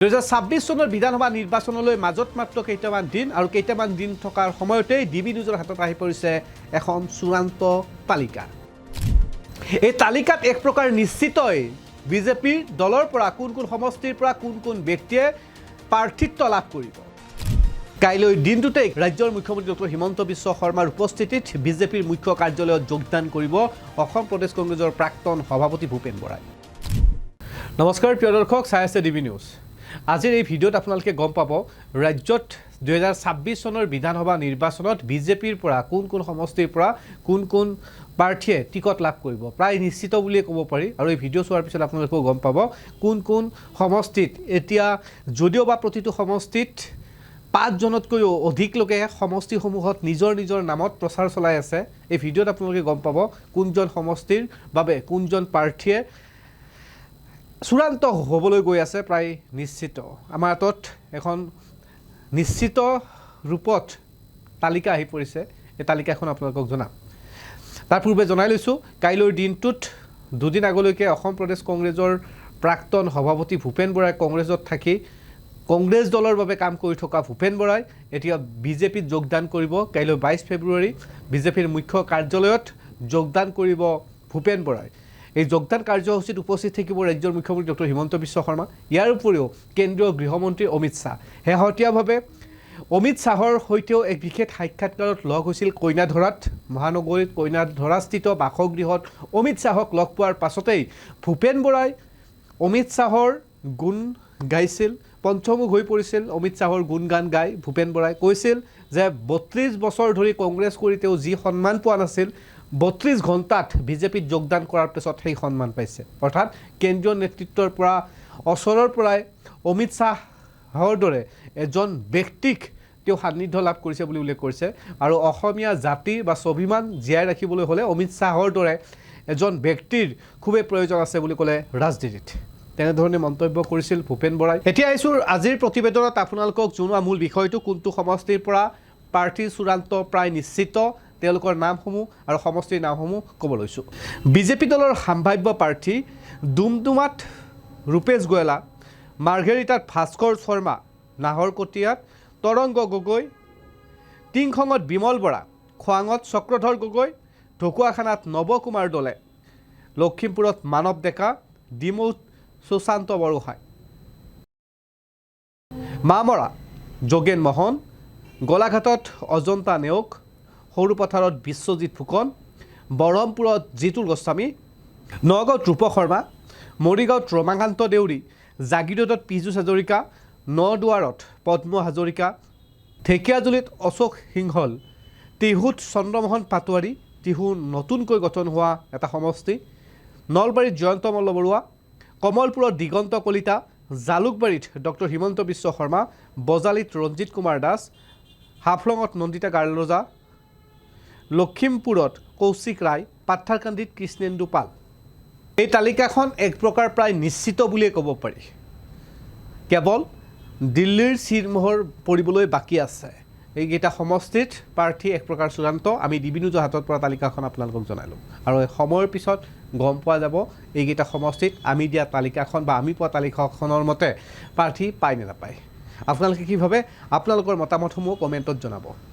2026 চনৰ বিধানসভা নিৰ্বাচনলৈ মাজত মাত্ৰ কেইটামান দিন আৰু কেইটামান দিন থকাৰ সময়তে ডিবি নিউজৰ হাতত আহি পৰিছে এখন চূড়ান্ত তালিকা। এই তালিকাত এক প্ৰকাৰ নিশ্চিতই বিজেপিৰ দলৰ পৰা কোন কোন সমষ্টিৰ পৰা কোন কোন ব্যক্তিয়ে প্ৰাৰ্থিত্ব লাভ কৰিব। কাইলৈ দিনটোতে ৰাজ্যৰ মুখ্যমন্ত্ৰী ডক্টৰ হিমন্ত বিশ্ব শৰ্মাৰ উপস্থিতিত বিজেপিৰ মুখ্য কাৰ্যালয়ত যোগদান কৰিব অসম প্ৰদেশ কংগ্ৰেছৰ প্ৰাক্তন সভাপতি ভূপেন বৰাই। নমস্কাৰ প্ৰিয় দৰ্শক, চাই আছে ডিবি নিউজ। আজিৰ এই ভিডিঅ'ত আপোনালোকে গম পাব ৰাজ্যত 2026 চনৰ বিধানসভা নিৰ্বাচনত বিজেপিৰ পৰা কোন কোন সমষ্টিৰ পৰা কোন কোন প্ৰাৰ্থীয়ে টিকট লাভ কৰিব, প্ৰায় নিশ্চিত বুলিয়ে ক'ব পাৰি। আৰু এই ভিডিঅ' চোৱাৰ পিছত আপোনালোকেও গম পাব কোন কোন সমষ্টিত এতিয়া যদিও বা প্ৰতিটো সমষ্টিত 5 জনতকৈও অধিক লোকে সমষ্টিসমূহত নিজৰ নিজৰ নামত প্ৰচাৰ চলাই আছে। এই ভিডিঅ'ত আপোনালোকে গম পাব কোনজন সমষ্টিৰ বাবে কোনজন প্ৰাৰ্থীয়ে চূড়ান্ত হ'বলৈ গৈ আছে, প্ৰায় নিশ্চিত। আমাৰ হাতত এখন নিশ্চিত ৰূপত তালিকা আহি পৰিছে, এই তালিকাখন আপোনালোকক জনাম। তাৰ পূৰ্বে জনাই লৈছোঁ, কাইলৈৰ দিনটোত দুদিন আগলৈকে অসম প্ৰদেশ কংগ্ৰেছৰ প্ৰাক্তন সভাপতি ভূপেন বৰাই কংগ্ৰেছত থাকি কংগ্ৰেছ দলৰ বাবে কাম কৰি থকা ভূপেন বৰাই এতিয়া বিজেপিত যোগদান কৰিব। কাইলৈ 22 ফেব্ৰুৱাৰী বিজেপিৰ মুখ্য কাৰ্যালয়ত যোগদান কৰিব ভূপেন বৰাই। এই যোগদান কাৰ্যসূচীত উপস্থিত থাকিব ৰাজ্যৰ মুখ্যমন্ত্ৰী ডক্টৰ হিমন্ত বিশ্ব শৰ্মা। ইয়াৰ উপৰিও কেন্দ্ৰীয় গৃহমন্ত্ৰী অমিত শ্বাহ। শেহতীয়াভাৱে অমিত শ্বাহৰ সৈতেও এক বিশেষ সাক্ষাৎকাৰত লগ হৈছিল কইনাধৰাত মহানগৰীত কইনাধৰাস্থিত বাসগৃহত অমিত শ্বাহক লগ পোৱাৰ পাছতেই ভূপেন বৰাই অমিত শ্বাহৰ গুণ গাইছিল, পঞ্চমুখ হৈ পৰিছিল। অমিত শ্বাহৰ গুণগান গাই ভূপেন বৰাই কৈছিল যে 32 বছৰ ধৰি কংগ্ৰেছ কৰি তেওঁ যি সন্মান পোৱা নাছিল, 32 ঘণ্টাত বিজেপিত যোগদান কৰাৰ পিছত সেই সন্মান পাইছে। অৰ্থাৎ কেন্দ্ৰীয় নেতৃত্বৰ পৰা ওচৰৰ পৰাই অমিত শ্বাহৰ দৰে এজন ব্যক্তিক তেওঁ সান্নিধ্য লাভ কৰিছে বুলি উল্লেখ কৰিছে। আৰু অসমীয়া জাতি বা স্বাভিমান জীয়াই ৰাখিবলৈ হ'লে অমিত শ্বাহৰ দৰে এজন ব্যক্তিৰ খুবেই প্ৰয়োজন আছে বুলি ক'লে ৰাজনীতিত। তেনেধৰণে মন্তব্য কৰিছিল ভূপেন বৰাই। এতিয়া আহিছোঁ আজিৰ প্ৰতিবেদনত আপোনালোকক জনোৱা মূল বিষয়টো, কোনটো সমষ্টিৰ পৰা প্ৰাৰ্থী চূড়ান্ত প্ৰায় নিশ্চিত, তেওঁলোকৰ নামসমূহ আৰু সমষ্টিৰ নামসমূহ ক'ব লৈছোঁ। বিজেপি দলৰ সাম্ভাব্য প্ৰাৰ্থী ডুমডুমাত ৰূপেশ গোৱেলা, মাৰ্ঘেৰিটাত ভাস্কৰ শৰ্মা, নাহৰকটীয়াত তৰংগ গগৈ, টিংখঙত বিমল বৰা, খোৱাঙত চক্ৰধৰ গগৈ, ঢকুৱাখানাত নৱকুমাৰ দলে, লখিমপুৰত মানৱ ডেকা, ডিমৌত সুশান্ত বৰগোহাঁই, মামৰা যোগেন মহন, গোলাঘাটত অজন্তা নেওগ, সৰুপথাৰত বিশ্বজিৎ ফুকন, বৰহমপুৰত জিতুল গোস্বামী, নগাঁৱত ৰূপ শৰ্মা, মৰিগাঁৱত ৰমাকান্ত দেউৰী, জাগিৰোডত পীযুষ হাজৰিকা, নদুৱাৰত পদ্ম হাজৰিকা, ঢেকীয়াজুলিত অশোক সিংহল, টিহুত চন্দ্ৰমোহন পাটোৱাৰী, টিহু নতুনকৈ গঠন হোৱা এটা সমষ্টি, নলবাৰীত জয়ন্ত মল্ল বৰুৱা, কমলপুৰত দিগন্ত কলিতা, জালুকবাৰীত ডক্টৰ হিমন্ত বিশ্ব শৰ্মা, বজালীত ৰঞ্জিত কুমাৰ দাস, হাফলঙত নন্দিতা গাৰ্লজা, লখিমপুৰত কৌশিক ৰায়, পাথাৰকান্দিত কৃষ্ণেন্দু পাল। এই তালিকাখন এক প্ৰকাৰ প্ৰায় নিশ্চিত বুলিয়ে ক'ব পাৰি। কেৱল দিল্লীৰ চিৰমোহৰ পৰিবলৈ বাকী আছে। এইকেইটা সমষ্টিত প্ৰাৰ্থী এক প্ৰকাৰ চূড়ান্ত। আমি ডিবি নিউজৰ হাতত পৰা তালিকাখন আপোনালোকক জনালোঁ আৰু সময়ৰ পিছত গম পোৱা যাব এইকেইটা সমষ্টিত আমি দিয়া তালিকাখন বা আমি পোৱা তালিকাখনৰ মতে প্ৰাৰ্থী পায় নে নাপায়। আপোনালোকে কি ভাবে? আপোনালোকৰ মতামতসমূহ কমেণ্টত জনাব।